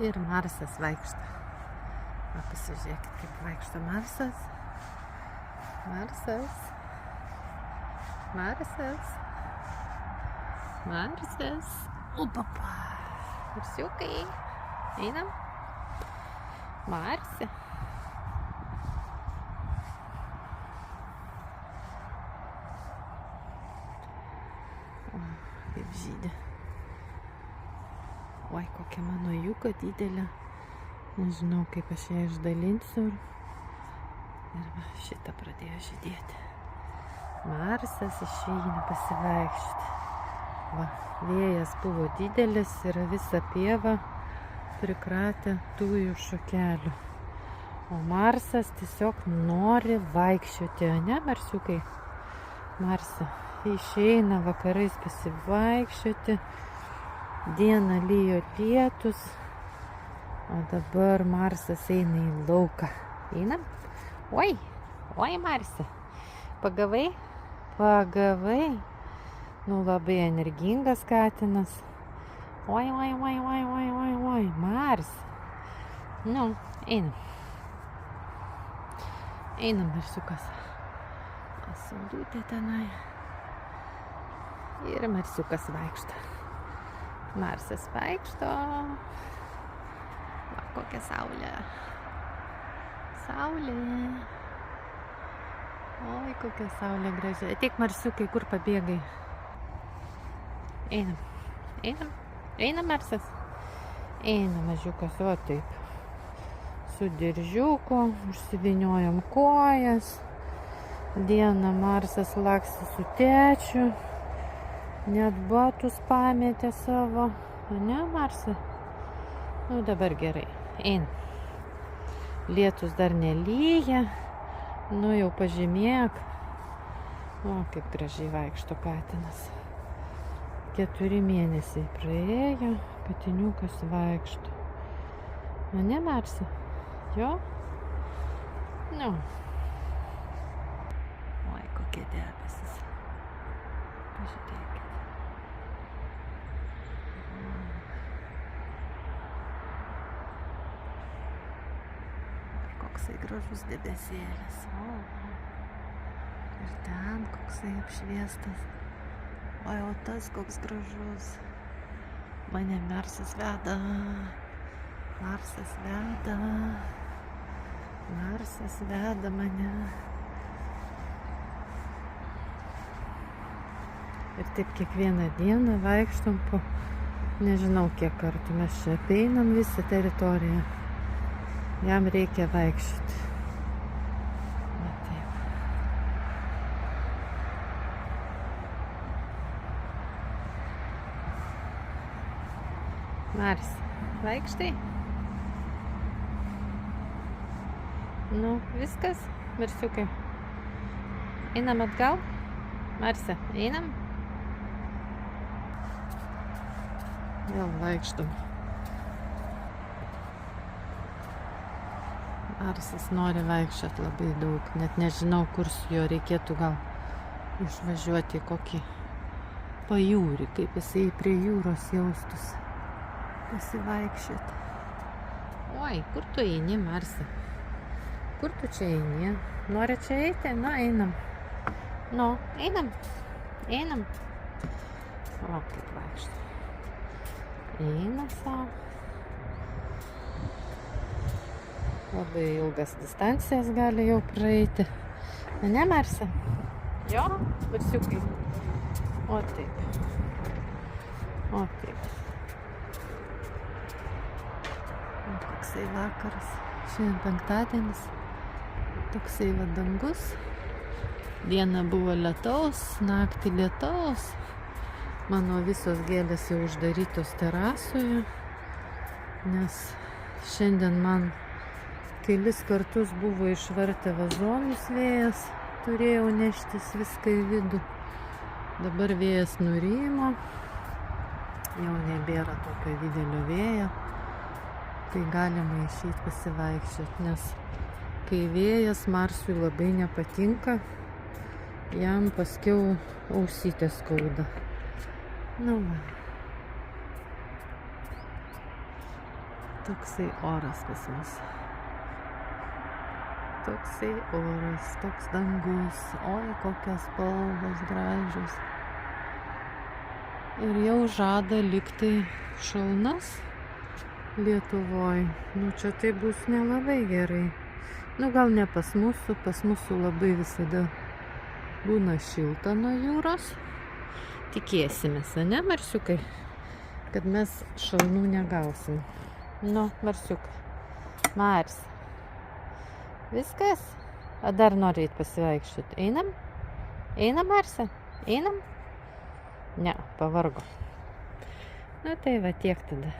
Ir Marsas vaikšto. Pasižiūrėkit, kaip vaikšto Marsas. Marsas. Marsas. Marsas. Opapa. Marsiukai. Einam. Marse. O, kaip žydė. Oi, kokia mano juka didelė. Nežinau, kaip aš ją išdalinsiu. Ir va, šitą pradėjo žydėti. Marsas išeina pasivaikščioti. Va, vėjas buvo didelis ir visą pievą prikratė tujų šakelių. O Marsas tiesiog nori vaikščioti, ne, Marsiukai? Marse išeina vakarais pasivaikščioti. Dieną lyjo lietus, o dabar Marsas eina į lauką. Einam? Oi, Marse. Pagavai? Pagavai? Nu, labai energingas katinas. Oi, Marse. Nu, einam. Einam, Marsiukas. Saulutė tenai. Ir Marsiukas vaikšto. Marsas vaikšto. Va, kokia saulė. Saulė. Oi, kokia saulė graži. Ateik, Marsiukai, kur pabėgai? Einam. Einam. Einam, Marsas. Einam, mažiukas, o taip. Su diržiuku, užsivyniojom kojas. Dieną Marsas laksti su tėčiu. Net batus pametė savo. Ne, Marse? Nu, dabar gerai. Einam. Lietus dar nelyja. Nu, jau pažymėk. O, kaip gražiai vaikšto katinas. 4 mėnesiai praėjo. Katiniukas vaikšto. O ne, Marse? Jo? Nu. Oi, kokie debesis. Pažiūrėkit. Koksai gražus debesėlis. O. Ir ten koksai apšviestas. Oi, o tas koks gražus. Mane Marsas veda. Marsas veda. Marsas veda mane. Ir taip kiekvieną dieną vaikštom po nežinau kiek kartų. Mes čia apeinam visą teritoriją. Jam reikia vaikščioti. Va taip. Mars, vaikštai? Nu, viskas, Marsiukai. Einam atgal? Marse, einam? Vėl vaikštam. Marsas nori vaikščioti labai daug. Net nežinau, kur su juo reikėtų gal išvažiuoti į kokį pajūrį, kaip jisai prie jūros jaustus. Pasivaikščioti. Oi, kur tu eini, Marse? Kur tu čia eini? Nori čia eiti? Nu, einam. Nu, einam. Einam. O, kaip vaikšto. Eina savo. Labai ilgas distancijas gali jau praeiti. Ne, Marse? Jo, varsiukai. O taip. O taip. Toksai vakaras. Šiandien penktadienis. Toksai va dangus. Diena buvo lietaus, naktį lietaus. Mano visos gėlės jau uždarytos terasoje. Nes šiandien man kelis kartus buvo išvartę vazonus vėjas. Turėjau neštis viską į vidų. Dabar vėjas nurimo. Jau nebėra tokio didelio vėjo. Tai galima išeiti pasivaikščioti, nes kai vėjas Marsui labai nepatinka, jam paskiau ausytė skauda. Nu va. Toksai oras pas mus. Toksai oras, toks dangus. Oi, kokios spalvos gražios. Ir jau žada likti šalnas Lietuvoj. Nu, čia tai bus nelabai gerai. Nu, gal ne pas mūsų labai visada būna šilta nuo jūros. Tikėsimės, ne, Marsiukai, kad mes šalnų negausim. Nu, Marsiukai, Mars. Viskas? A dar norėt pasivaikščioti? Einam? Einam, Marse? Einam? Ne, pavargo. Na tai va tiek tada.